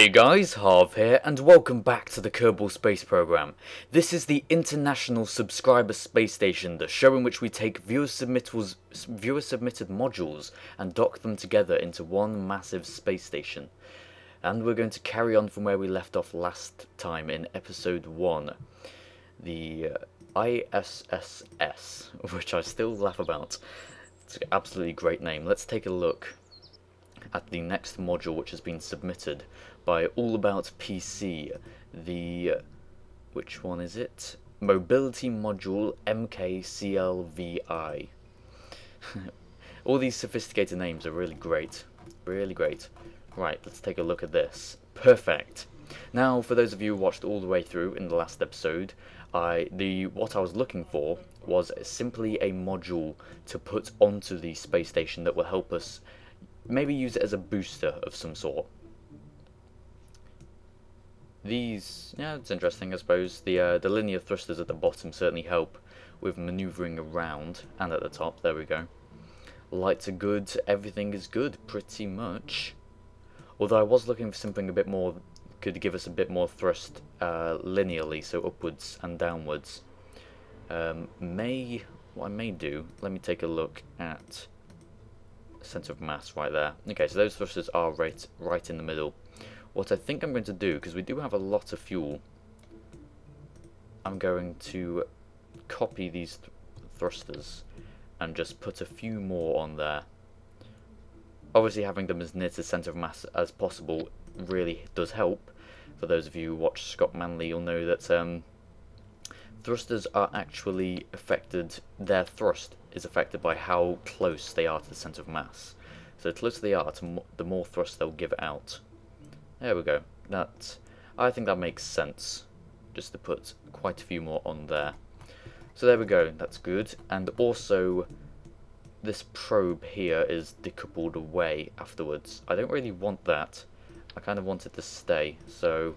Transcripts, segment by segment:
Hey guys, Harv here, and welcome back to the Kerbal Space Program. This is the International Subscriber Space Station, the show in which we take viewer-submitted modules and dock them together into one massive space station. And we're going to carry on from where we left off last time in episode 1, the ISSS, which I still laugh about. It's an absolutely great name. Let's take a look at the next module which has been submitted by AllAboutPC, the, which one is it? Mobility Module MKCLVI. All these sophisticated names are really great, really great. Right, let's take a look at this. Perfect. Now, for those of you who watched all the way through in the last episode, what I was looking for was simply a module to put onto the space station that will help us maybe use it as a booster of some sort. These, yeah, it's interesting, I suppose. The linear thrusters at the bottom certainly help with manoeuvring around, and at the top, there we go. Lights are good, everything is good, pretty much. Although I was looking for something a bit more, could give us a bit more thrust linearly, so upwards and downwards. What I may do, let me take a look at centre of mass right there. Okay, so those thrusters are right in the middle. What I think I'm going to do, because we do have a lot of fuel, I'm going to copy these thrusters and just put a few more on there. Obviously having them as near to the centre of mass as possible really does help. For those of you who watch Scott Manley, you'll know that thrusters are actually affected, their thrust is affected by how close they are to the centre of mass. So the closer they are, the more thrust they'll give out. There we go. I think that makes sense, just to put quite a few more on there. So there we go, that's good. And also, this probe here is decoupled away afterwards. I don't really want that. I kind of want it to stay, so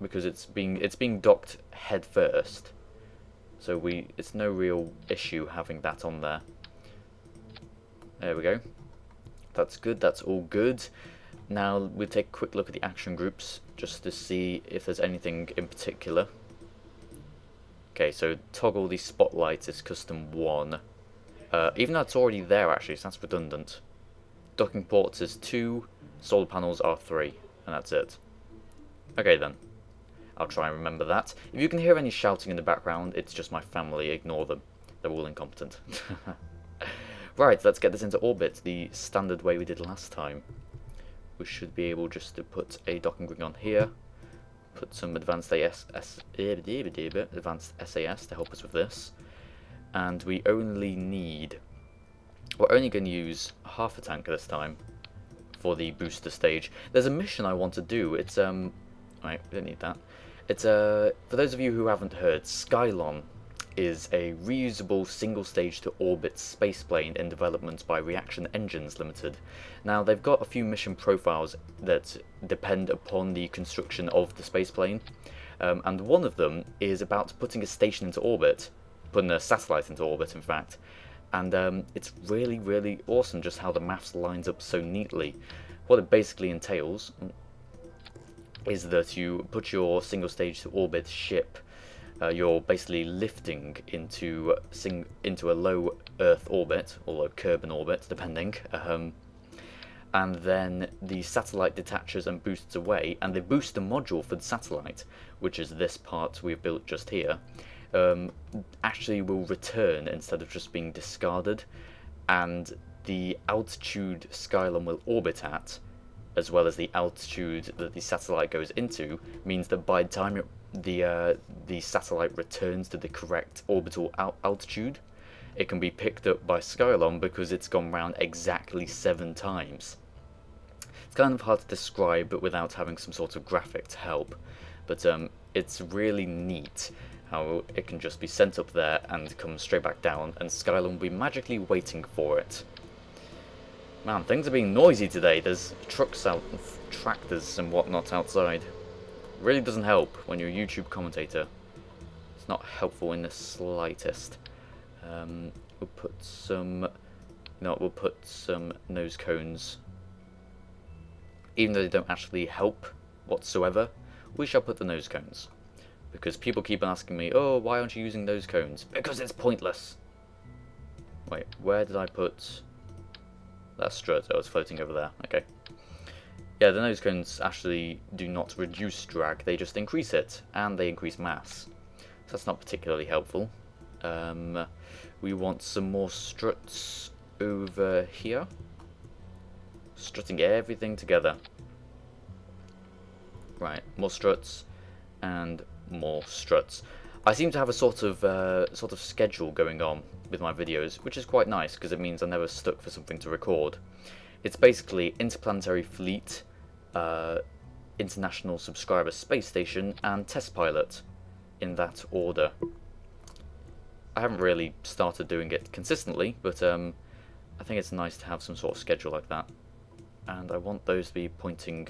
because it's being docked head first, so it's no real issue having that on there. There we go. That's good. That's all good. Now we'll take a quick look at the action groups just to see if there's anything in particular. Okay, so toggle the spotlight is custom 1. Even though it's already there actually, so that's redundant. Docking ports is 2, solar panels are 3, and that's it. Okay then. I'll try and remember that. If you can hear any shouting in the background, it's just my family, ignore them. They're all incompetent. Right, let's get this into orbit the standard way we did last time. We should be able just to put a docking ring on here, put some advanced SAS to help us with this, and we're only going to use half a tank this time for the booster stage. There's a mission I want to do. It's right, we don't need that. It's for those of you who haven't heard, Skylon is a reusable single-stage to orbit spaceplane in development by Reaction Engines Limited. Now they've got a few mission profiles that depend upon the construction of the spaceplane, and one of them is about putting a station into orbit, putting a satellite into orbit in fact, and it's really, really awesome just how the maths lines up so neatly. What it basically entails is that you put your single-stage to orbit ship. You're basically lifting into a low Earth orbit, or low Kerbal orbit, depending, and then the satellite detaches and boosts away, and the booster module for the satellite, which is this part we've built just here, actually will return instead of just being discarded, and the altitude Skylon will orbit at, as well as the altitude that the satellite goes into, means that by the time the satellite returns to the correct orbital altitude, it can be picked up by Skylon because it's gone round exactly 7 times. It's kind of hard to describe but without having some sort of graphic to help, but it's really neat how it can just be sent up there and come straight back down, and Skylon will be magically waiting for it. Man, things are being noisy today. There's trucks out, tractors and whatnot outside. Really doesn't help when you're a YouTube commentator. It's not helpful in the slightest. We'll put some, we'll put some nose cones even though they don't actually help whatsoever, we shall put the nose cones. Because people keep on asking me, oh, why aren't you using nose cones? Because it's pointless. Wait, where did I put that strut? Oh, it's floating over there. Okay. Yeah, the nose cones actually do not reduce drag, they just increase it, and they increase mass. So that's not particularly helpful. We want some more struts over here. Strutting everything together. Right, more struts and more struts. I seem to have a sort of schedule going on with my videos, which is quite nice because it means I'm never stuck for something to record. It's basically Interplanetary Fleet, International Subscriber Space Station, and Test Pilot, in that order. I haven't really started doing it consistently, but I think it's nice to have some sort of schedule like that. And I want those to be pointing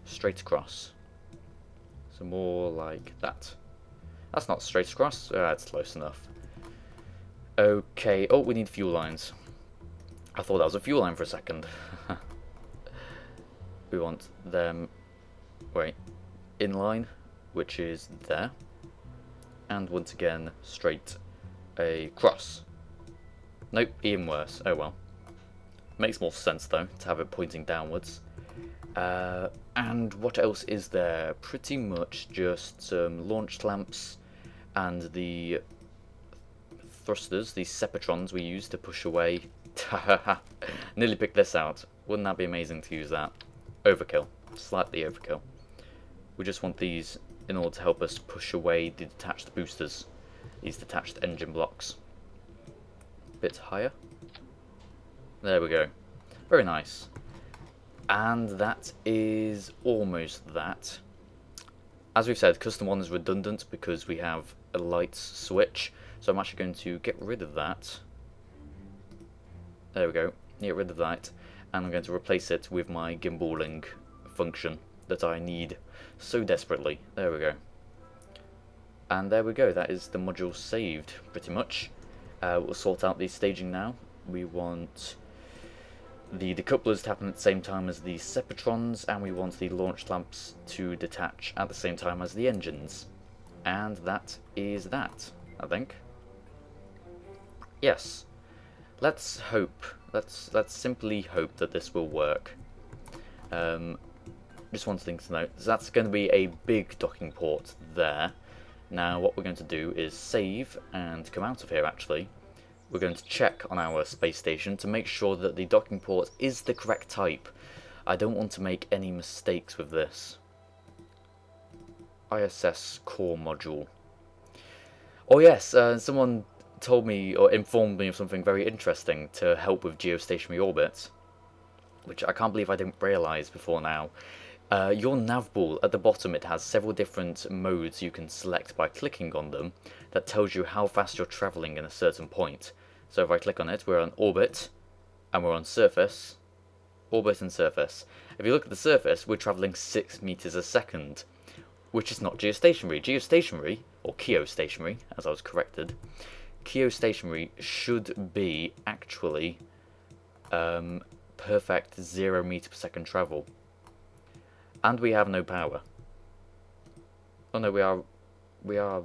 straight across. So more like that. That's not straight across, that's close enough. Okay, oh, we need fuel lines. I thought that was a fuel line for a second. We want them, wait, in line, which is there. And once again, straight across. Nope, even worse, oh well. Makes more sense though, to have it pointing downwards. And what else is there? Pretty much just some launch lamps and the thrusters, these separatrons we use to push away. Nearly picked this out. Wouldn't that be amazing to use that? Overkill. Slightly overkill. We just want these in order to help us push away the detached boosters. These detached engine blocks. Bit higher. There we go. Very nice. And that is almost that. As we've said, custom 1 is redundant because we have a lights switch. So I'm actually going to get rid of that. There we go. Get rid of that. And I'm going to replace it with my gimbaling function that I need so desperately. There we go. And there we go. That is the module saved, pretty much. We'll sort out the staging now. We want the decouplers to happen at the same time as the separatrons, and we want the launch lamps to detach at the same time as the engines. And that is that, I think. Yes. Let's hope. Let's simply hope that this will work. Just one thing to note, that's going to be a big docking port there. Now what we're going to do is save and come out of here actually. We're going to check on our space station to make sure that the docking port is the correct type. I don't want to make any mistakes with this. ISS core module. Oh yes, someone told me or informed me of something very interesting to help with geostationary orbits, which I can't believe I didn't realise before now. Your nav ball at the bottom, it has several different modes you can select by clicking on them that tells you how fast you're travelling in a certain point. So if I click on it, we're on orbit and we're on surface, orbit and surface. If you look at the surface, we're travelling 6 meters a second, which is not geostationary. Geostationary, or geostationary, as I was corrected, geostationary should be actually perfect 0 meter per second travel. And we have no power. Oh no, we are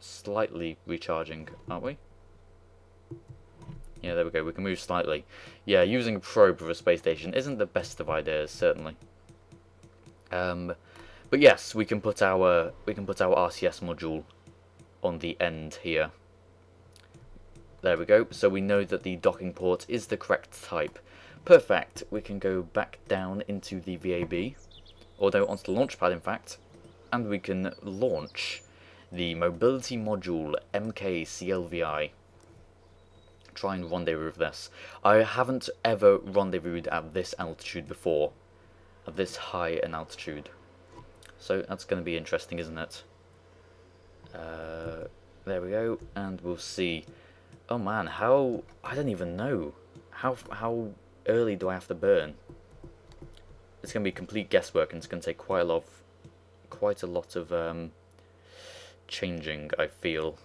slightly recharging, aren't we? Yeah, there we go. We can move slightly. Yeah, using a probe for a space station isn't the best of ideas, certainly. But yes, we can put our RCS module on the end here. There we go. So we know that the docking port is the correct type. Perfect. We can go back down into the VAB, or onto the launch pad, in fact, and we can launch the mobility module MKCLVI. Try and rendezvous with this. I haven't ever rendezvoused at this altitude before, at this high an altitude. So that's going to be interesting, isn't it? There we go, and we'll see. Oh man, I don't even know. How early do I have to burn? It's going to be complete guesswork, and it's going to take quite a lot of changing, I feel.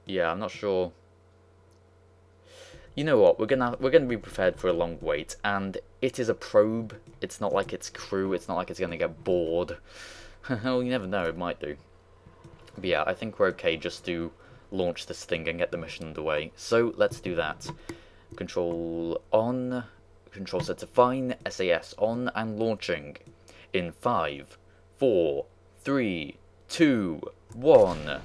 Yeah, I'm not sure. You know what? We're gonna be prepared for a long wait, and it is a probe. It's not like it's crew. It's not like it's gonna get bored. Well, you never know. It might do. But yeah, I think we're okay just to launch this thing and get the mission underway. So let's do that. Control on. Control set to fine. SAS on and launching. In 5, 4, 3, 2, 1.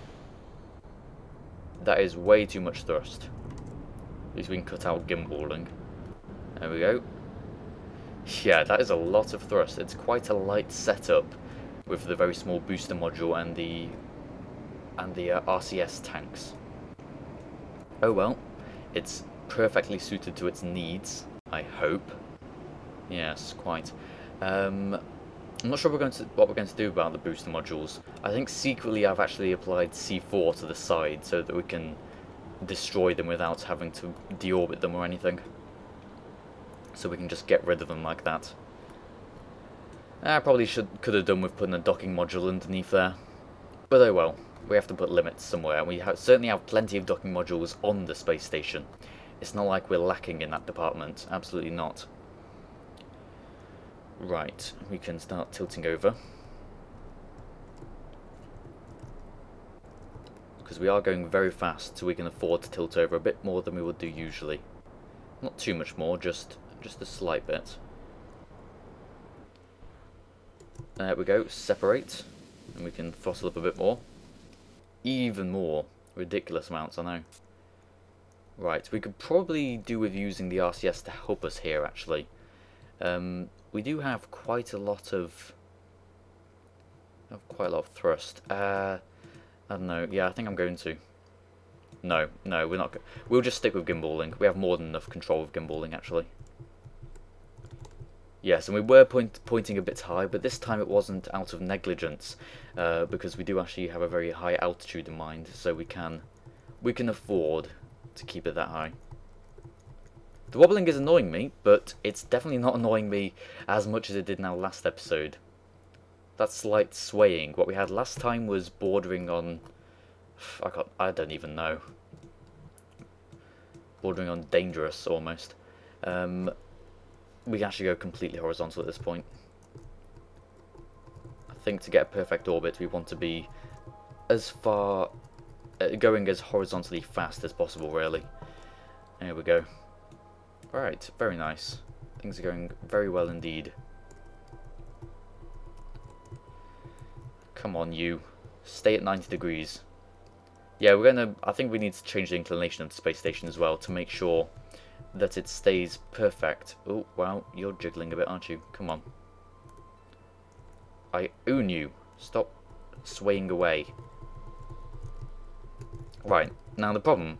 That is way too much thrust. At least we can cut out gimballing. There we go. Yeah, that is a lot of thrust. It's quite a light setup with the very small booster module and the RCS tanks. Oh well, it's perfectly suited to its needs, I hope. Yes, quite. I'm not sure what we're going to do about the booster modules. I think secretly I've actually applied C4 to the side so that we can destroy them without having to deorbit them or anything. So we can just get rid of them like that. I probably could have done with putting a docking module underneath there. But oh well, we have to put limits somewhere, and we certainly have plenty of docking modules on the space station. It's not like we're lacking in that department, absolutely not. Right, we can start tilting over. Because we are going very fast, so we can afford to tilt over a bit more than we would do usually. Not too much more, just a slight bit. There we go, separate, and we can throttle up a bit more. Even more. Ridiculous amounts, I know. Right, we could probably do with using the RCS to help us here, actually. We do have quite a lot of thrust. I don't know. Yeah, I think I'm going to. No, we're not. We'll just stick with gimballing. We have more than enough control of gimballing, actually. Yes, and we were pointing a bit high, but this time it wasn't out of negligence, because we do actually have a very high altitude in mind, so we can afford to keep it that high. The wobbling is annoying me, but it's definitely not annoying me as much as it did in our last episode. That slight swaying, what we had last time was bordering on... I don't even know. Bordering on dangerous, almost. We can actually go completely horizontal at this point. I think to get a perfect orbit, we want to be as far... going as horizontally fast as possible, really. There we go. Right, very nice. Things are going very well indeed. Come on, you. Stay at 90 degrees. Yeah, I think we need to change the inclination of the space station as well to make sure that it stays perfect. Oh, wow, you're jiggling a bit, aren't you? Come on. I own you. Stop swaying away. Right, now the problem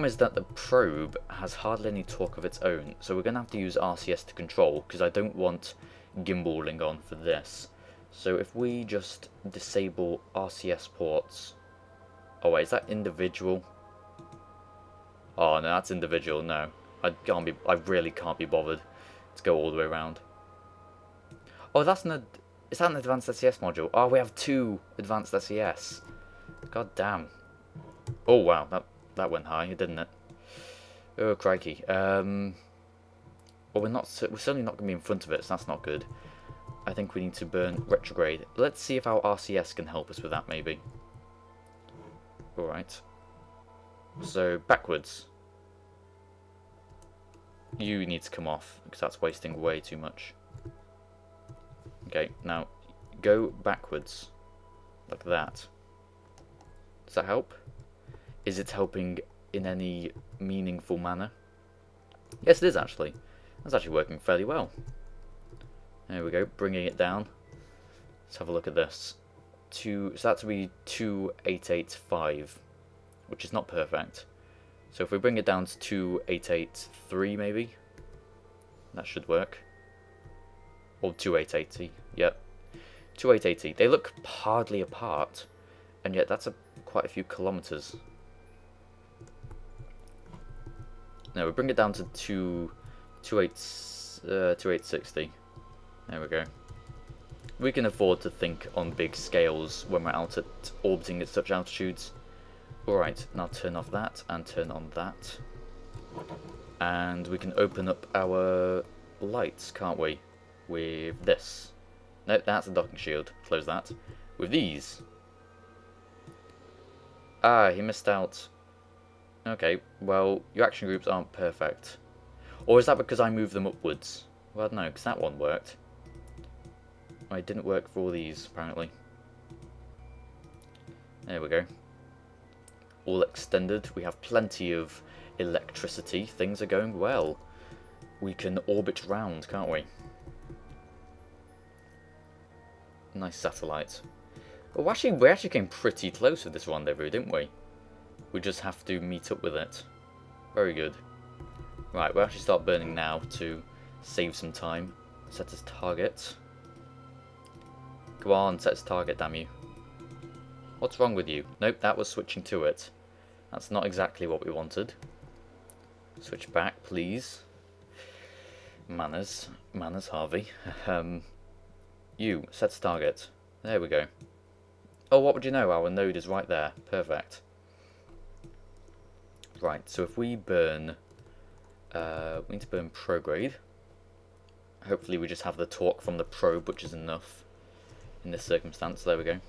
is that the probe has hardly any torque of its own, so we're going to have to use RCS to control, because I don't want gimballing on for this. So if we just disable RCS ports... Oh wait, is that individual? Oh no, that's individual, no. I really can't be bothered to go all the way around. Oh, is that an advanced SES module? Oh, we have 2 advanced SES. God damn. Oh wow, that went high, didn't it? Oh crikey. Well, we're certainly not going to be in front of it, so that's not good. I think we need to burn retrograde. Let's see if our RCS can help us with that, maybe. Alright. So, backwards. You need to come off, because that's wasting way too much. Okay, now, go backwards. Like that. Does that help? Is it helping in any meaningful manner? Yes, it is actually. That's actually working fairly well. There we go, bringing it down. Let's have a look at this. So that's to be 2885, which is not perfect. So if we bring it down to 2883 maybe, that should work. Or 2880, yep. 2880. They look hardly apart, and yet that's quite a few kilometers. Now we bring it down to 2860. There we go. We can afford to think on big scales when we're out at orbiting at such altitudes. Alright, now turn off that and turn on that. And we can open up our lights, can't we? With this. No, that's a docking shield. Close that. With these. Ah, he missed out. Okay, well, your action groups aren't perfect. Or is that because I moved them upwards? Well, no, because that one worked. Oh, it didn't work for all these, apparently. There we go. All extended. We have plenty of electricity. Things are going well. We can orbit round, can't we? Nice satellite. Oh, we actually came pretty close with this rendezvous, didn't we? We just have to meet up with it. Very good. Right, we'll actually start burning now to save some time. Set as target. Go on, set as target, damn you. What's wrong with you? Nope, that was switching to it. That's not exactly what we wanted. Switch back, please. Manners. Manners, Harvey. You, set as target. There we go. Oh, what would you know? Our node is right there. Perfect. Right, so if we burn... we need to burn prograde. Hopefully we just have the torque from the probe, which is enough in this circumstance. There we go.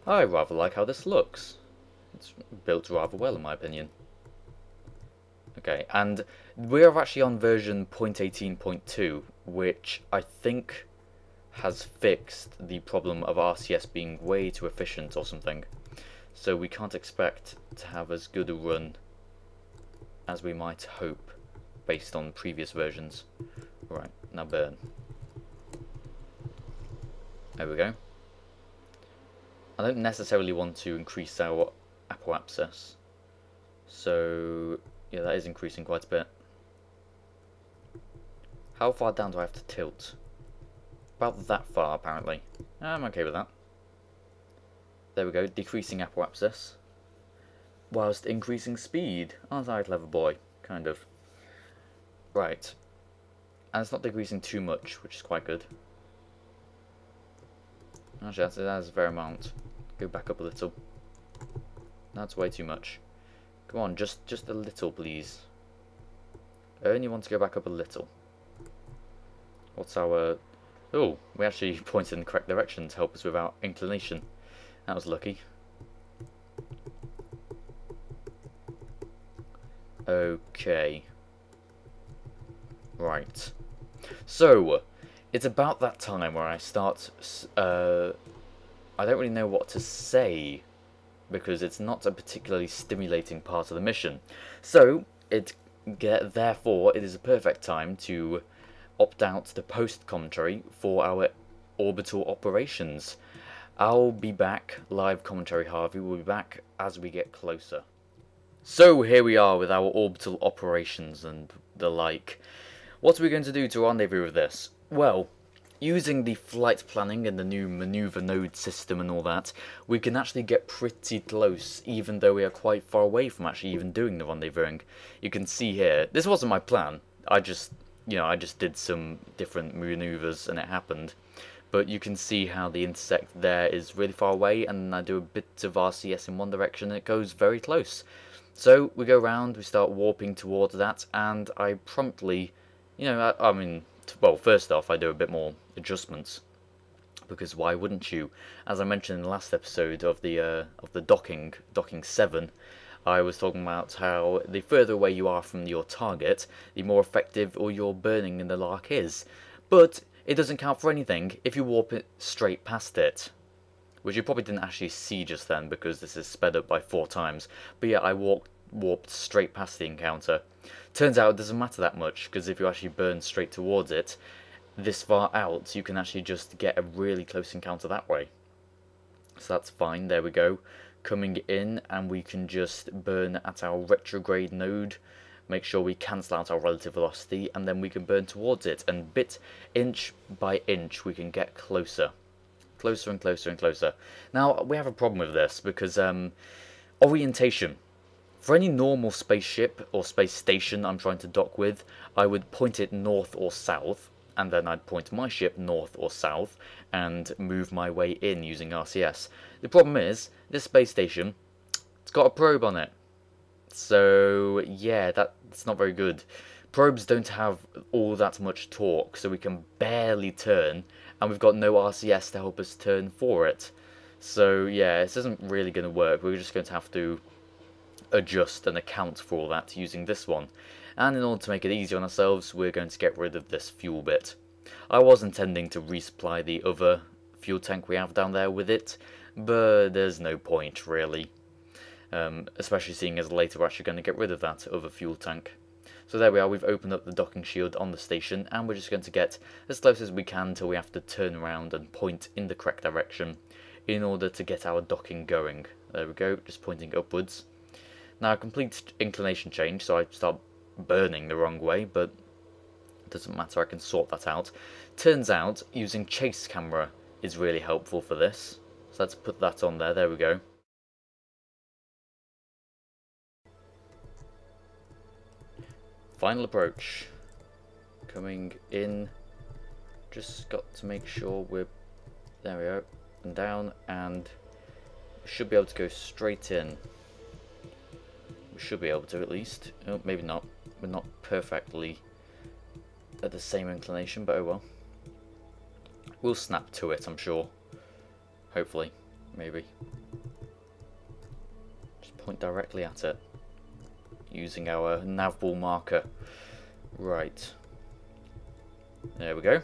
I rather like how this looks. It's built rather well in my opinion. Okay, and we're actually on version 0.18.2, which I think has fixed the problem of RCS being way too efficient or something. So we can't expect to have as good a run as we might hope based on previous versions. Right, now burn. There we go. I don't necessarily want to increase our AllAboutPC, so yeah, that is increasing quite a bit. How far down do I have to tilt? About that far, apparently. I'm okay with that. There we go, decreasing AllAboutPC, whilst increasing speed. Aren't I a clever boy? Kind of. Right. And it's not decreasing too much, which is quite good. Actually, that's a fair amount. Go back up a little. That's way too much. Come on, just a little, please. I only want to go back up a little. What's our... Oh, we actually pointed in the correct direction to help us with our inclination. That was lucky. Okay. Right. So, it's about that time where I start... I don't really know what to say, because it's not a particularly stimulating part of the mission. So, therefore, it is a perfect time to opt out the post-commentary for our orbital operations. I'll be back, live commentary Harvey, will be back as we get closer. So, here we are with our orbital operations and the like. What are we going to do to rendezvous with this? Well, using the flight planning and the new maneuver node system and all that, we can actually get pretty close, even though we are quite far away from actually even doing the rendezvousing. You can see here, this wasn't my plan. I just did some different maneuvers and it happened. But you can see how the intersect there is really far away, and I do a bit of RCS in one direction and it goes very close. So we go around, we start warping towards that, and I promptly, well, first off, I do a bit more adjustments, because why wouldn't you? As I mentioned in the last episode of the docking 7, I was talking about how the further away you are from your target, the more effective all your burning in the lark is. But it doesn't count for anything if you warp it straight past it, which you probably didn't actually see just then because this is sped up by 4 times. But yeah, I warped straight past the encounter. Turns out it doesn't matter that much, because if you actually burn straight towards it, this far out, you can actually just get a really close encounter that way. So that's fine, there we go. Coming in, and we can just burn at our retrograde node, make sure we cancel out our relative velocity, and then we can burn towards it, and inch by inch, we can get closer. Closer and closer and closer. Now, we have a problem with this, because orientation. For any normal spaceship or space station I'm trying to dock with, I would point it north or south, and then I'd point my ship north or south, and move my way in using RCS. The problem is, this space station, it's got a probe on it. So yeah, that's not very good. Probes don't have all that much torque, so we can barely turn, and we've got no RCS to help us turn for it. So yeah, this isn't really going to work. We're just going to have to adjust and account for all that using this one. And in order to make it easier on ourselves, we're going to get rid of this fuel bit. I was intending to resupply the other fuel tank we have down there with it, but there's no point really. Especially seeing as later we're actually going to get rid of that other fuel tank. So there we are, we've opened up the docking shield on the station, and we're just going to get as close as we can until we have to turn around and point in the correct direction in order to get our docking going. There we go, just pointing upwards. Now a complete inclination change, so I start burning the wrong way, but it doesn't matter, I can sort that out. Turns out using chase camera is really helpful for this, so let's put that on there. There we go. Final approach. Coming in. Just got to make sure we're... There we go. And down, and we should be able to go straight in. We should be able to at least. Oh, maybe not. We're not perfectly at the same inclination, but oh well. We'll snap to it, I'm sure. Hopefully. Maybe. Just point directly at it. Using our navball marker. Right. There we go.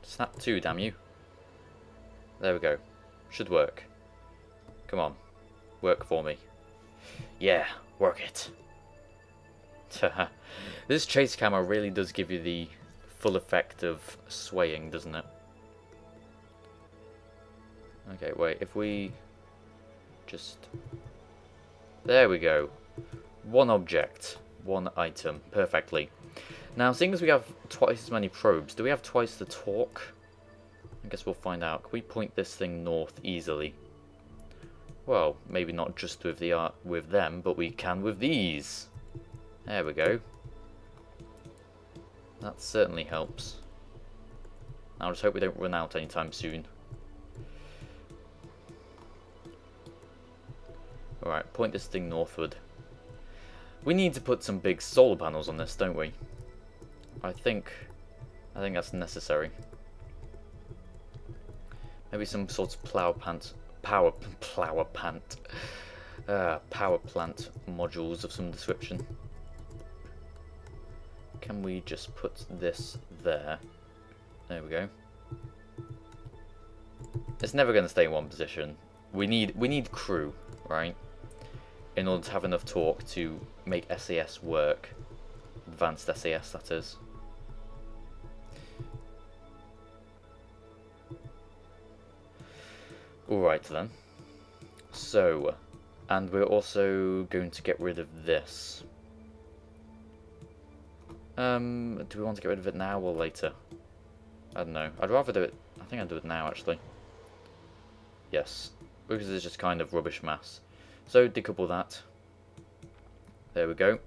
Snap to, damn you. There we go. Should work. Come on. Work for me. Yeah, work it. This chase camera really does give you the full effect of swaying, doesn't it? Okay, wait, if we just... There we go. One object, one item, perfectly. Now, seeing as we have twice as many probes, do we have twice the torque? I guess we'll find out. Can we point this thing north easily? Well, maybe not just with them, but we can with these. There we go. That certainly helps. Now, I just hope we don't run out anytime soon. Alright, point this thing northward. We need to put some big solar panels on this, don't we? I think that's necessary. Maybe some sort of power plant modules of some description. Can we just put this there? There we go. It's never going to stay in one position. We need crew, right? In order to have enough torque to make SAS work. Advanced SAS, that is. Alright then. So, and we're also going to get rid of this. Do we want to get rid of it now or later? I don't know. I'd rather do it... I think I'd do it now, actually. Yes. Because it's just kind of rubbish mass. So, decouple that. There we go.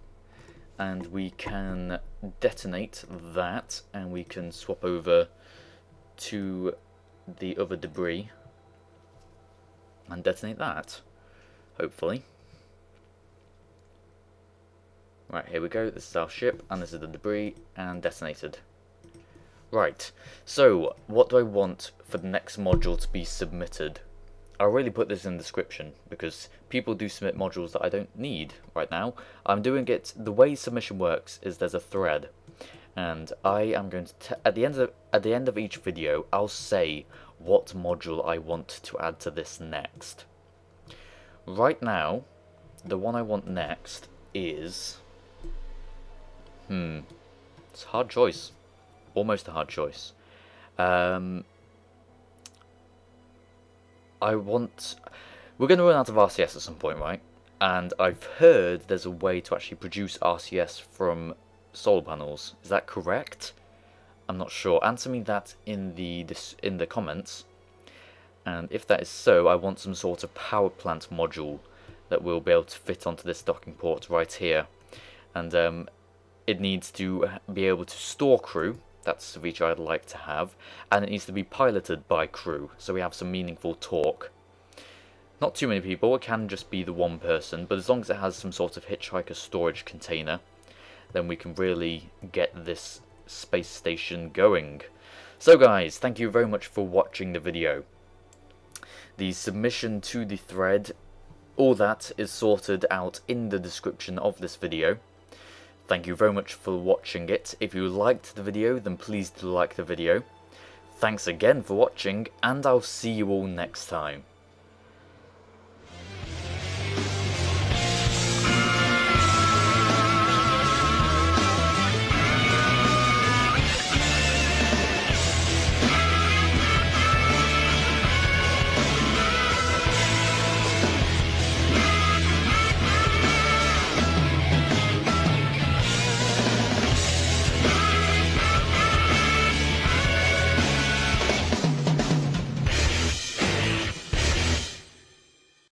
And we can detonate that, and we can swap over to the other debris and detonate that, hopefully. Right, here we go. This is our ship, and this is the debris, and detonated. Right, so what do I want for the next module to be submitted? I'll really put this in the description, because people do submit modules that I don't need right now. I'm doing it, the way submission works is there's a thread, and I am going to, at the end of each video, I'll say what module I want to add to this next. Right now, the one I want next is... it's a hard choice. Almost a hard choice. We're going to run out of RCS at some point, right? And I've heard there's a way to actually produce RCS from solar panels. Is that correct? I'm not sure. Answer me that in the comments. And if that is so, I want some sort of power plant module that will be able to fit onto this docking port right here. And it needs to be able to store crew. That's a feature I'd like to have. And it needs to be piloted by crew, so we have some meaningful talk. Not too many people, it can just be the one person, but as long as it has some sort of hitchhiker storage container, then we can really get this space station going. So guys, thank you very much for watching the video. The submission to the thread, all that is sorted out in the description of this video. Thank you very much for watching it. If you liked the video, then please do like the video. Thanks again for watching, and I'll see you all next time.